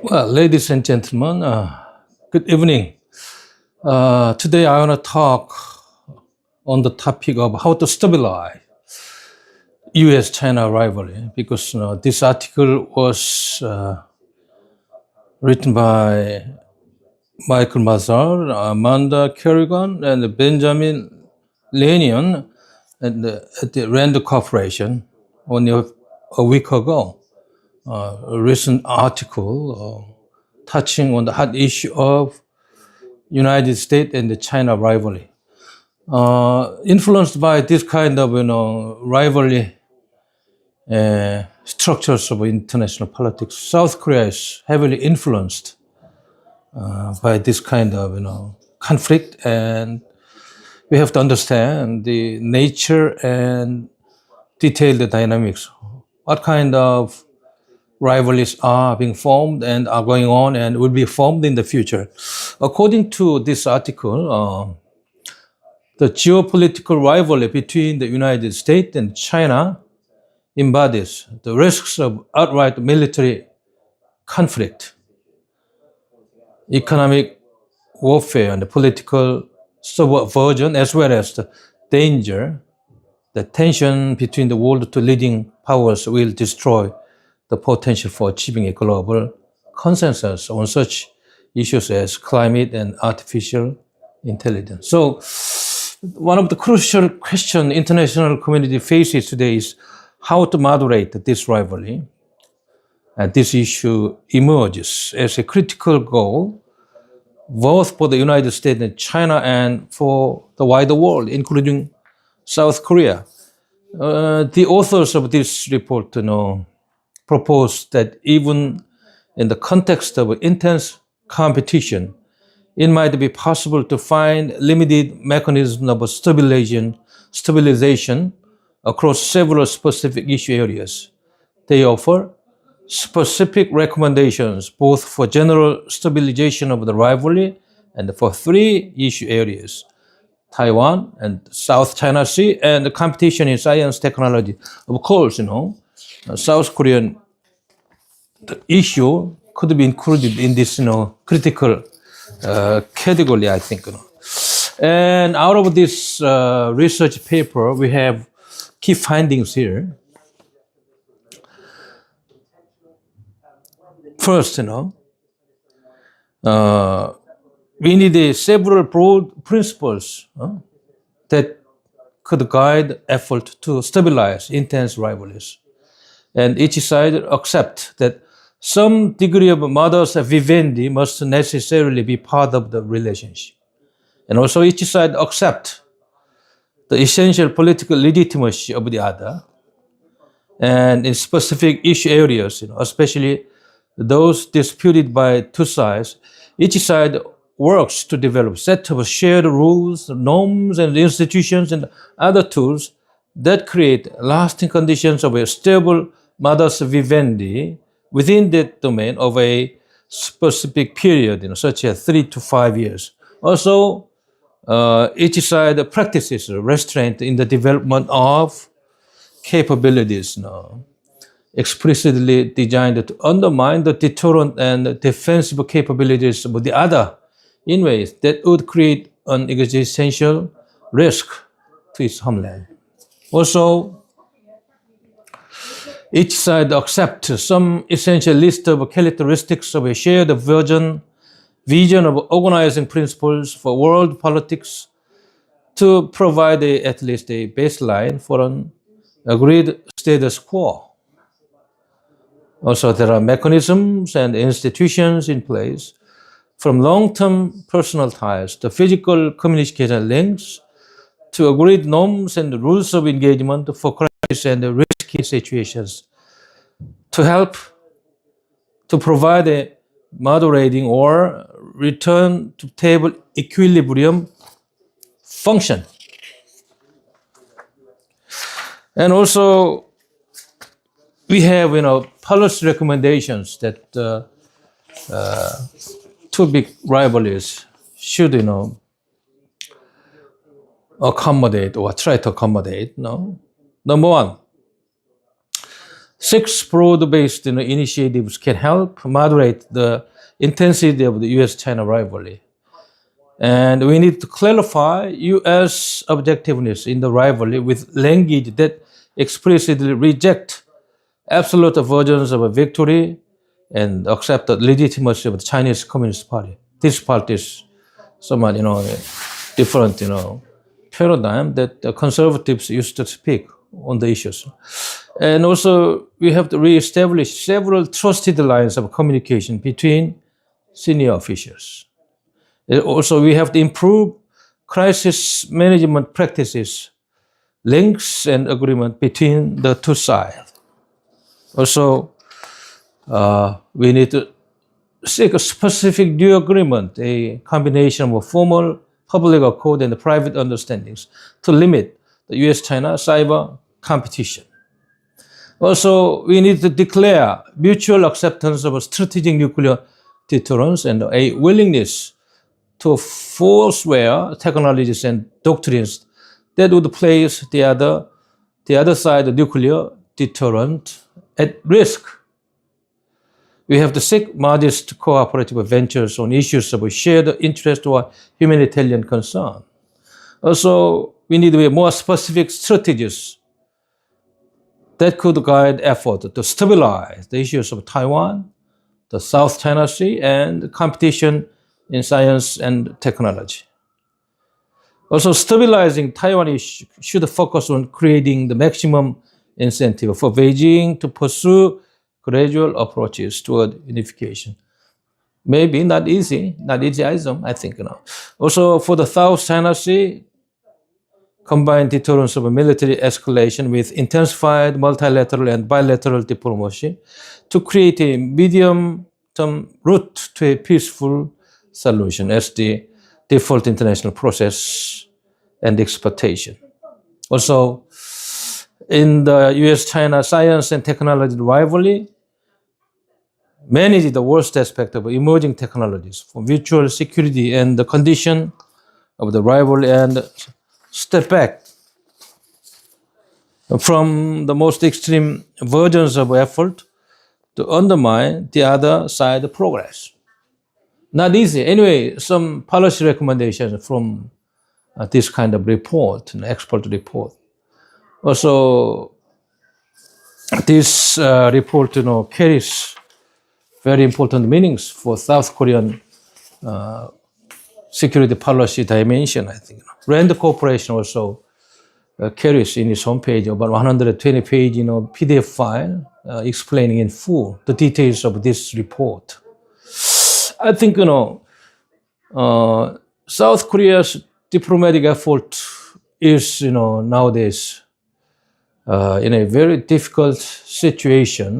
Well, ladies and gentlemen, good evening. Today I want to talk on the topic of how to stabilize U.S.-China rivalry, because this article was written by Michael Mazar, Amanda Kerrigan, and Benjamin Lanion at the Rand Corporation only a week ago. A recent article touching on the hot issue of United States and the China rivalry. Influenced by this kind of rivalry structures of international politics, South Korea is heavily influenced by this kind of conflict, and we have to understand the nature and detailed dynamics. What kind of rivalries are being formed and are going on and will be formed in the future. According to this article, the geopolitical rivalry between the United States and China embodies the risks of outright military conflict, economic warfare, and the political subversion, as well as the danger that tension between the world's two leading powers will destroy the potential for achieving a global consensus on such issues as climate and artificial intelligence. So, one of the crucial questions the international community faces today is how to moderate this rivalry. And this issue emerges as a critical goal both for the United States and China and for the wider world, including South Korea. The authors of this report propose that even in the context of intense competition, it might be possible to find limited mechanisms of stabilization across several specific issue areas. They offer specific recommendations both for general stabilization of the rivalry and for three issue areas: Taiwan and South China Sea, and the competition in science technology. Of course, South Korean issue could be included in this critical category, I think. And out of this research paper, we have key findings here. First, we need several broad principles that could guide effort to stabilize intense rivalries. And each side accept that some degree of modus vivendi must necessarily be part of the relationship. And also each side accept the essential political legitimacy of the other. And in specific issue areas, especially those disputed by two sides, each side works to develop a set of shared rules, norms, and institutions and other tools that create lasting conditions of a stable modus vivendi within the domain of a specific period, such as 3 to 5 years. Also, each side practices restraint in the development of capabilities explicitly designed to undermine the deterrent and defensive capabilities of the other in ways that would create an existential risk to its homeland. Also, each side accepts some essential list of characteristics of a shared vision of organizing principles for world politics to provide at least a baseline for an agreed status quo. Also, there are mechanisms and institutions in place, from long-term personal ties to physical communication links to agreed norms and rules of engagement for crisis and risky situations, to help to provide a moderating or return to table equilibrium function. And also, we have policy recommendations that two big rivalries should accommodate or try to accommodate. Number one, Six broad-based initiatives can help moderate the intensity of the U.S.-China rivalry. And we need to clarify U.S. objectiveness in the rivalry with language that explicitly reject absolute versions of a victory and accept the legitimacy of the Chinese Communist Party. This party is somewhat, different, paradigm that the conservatives used to speak on the issues. And also, we have to reestablish several trusted lines of communication between senior officials. Also, we have to improve crisis management practices, links and agreement between the two sides. Also, we need to seek a specific new agreement, a combination of formal public accord and private understandings to limit the U.S.-China cyber competition. Also, we need to declare mutual acceptance of strategic nuclear deterrence and a willingness to forswear technologies and doctrines that would place the other side, the nuclear deterrent, at risk. We have to seek modest cooperative ventures on issues of shared interest or humanitarian concern. Also, we need to be more specific strategies that could guide effort to stabilize the issues of Taiwan, the South China Sea, and competition in science and technology. Also, stabilizing Taiwan should focus on creating the maximum incentive for Beijing to pursue gradual approaches toward unification. Maybe not easy either, I think. Also, for the South China Sea, combined deterrence of military escalation with intensified multilateral and bilateral diplomacy to create a medium-term route to a peaceful solution as the default international process and expectation. Also, in the U.S.-China science and technology rivalry, manage the worst aspect of emerging technologies for virtual security and the condition of the rivalry and step back from the most extreme versions of effort to undermine the other side progress. Not easy. Anyway, some policy recommendations from this kind of report, an expert report. Also, this report, carries very important meanings for South Korean security policy dimension, I think. Rand Corporation also carries in its homepage about 120-page, PDF file explaining in full the details of this report. I think, South Korea's diplomatic effort is, nowadays in a very difficult situation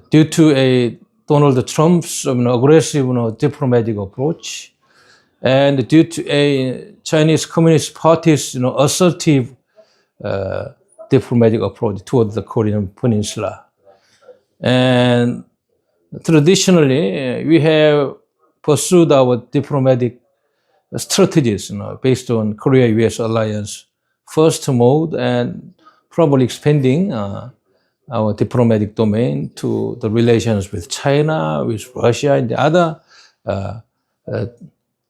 due to Donald Trump's aggressive diplomatic approach, and due to a Chinese Communist Party's assertive diplomatic approach toward the Korean Peninsula. And traditionally, we have pursued our diplomatic strategies based on Korea-US alliance first mode and probably expanding our diplomatic domain to the relations with China, with Russia, and the other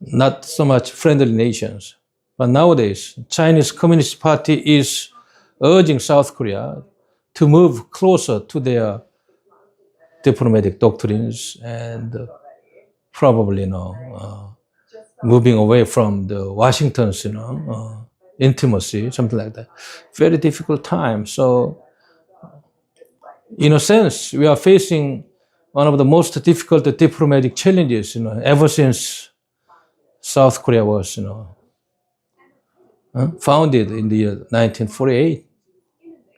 not so much friendly nations. But nowadays, Chinese Communist Party is urging South Korea to move closer to their diplomatic doctrines and probably, moving away from the Washington's, intimacy, something like that. Very difficult time. So, in a sense, we are facing one of the most difficult diplomatic challenges, ever since South Korea was, founded in the year 1948.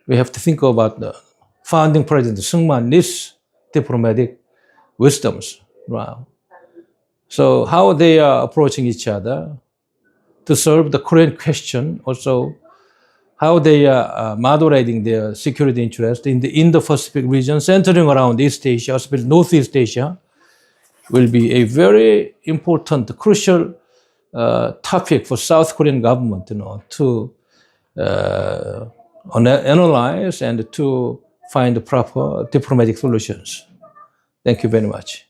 We have to think about the founding president Seungman Lee's diplomatic wisdoms. Wow. So how they are approaching each other to solve the Korean question, also how they are moderating their security interest in the Indo-Pacific region, centering around East Asia, especially Northeast Asia, will be a very important, crucial topic for South Korean government, to analyze and to find the proper diplomatic solutions. Thank you very much.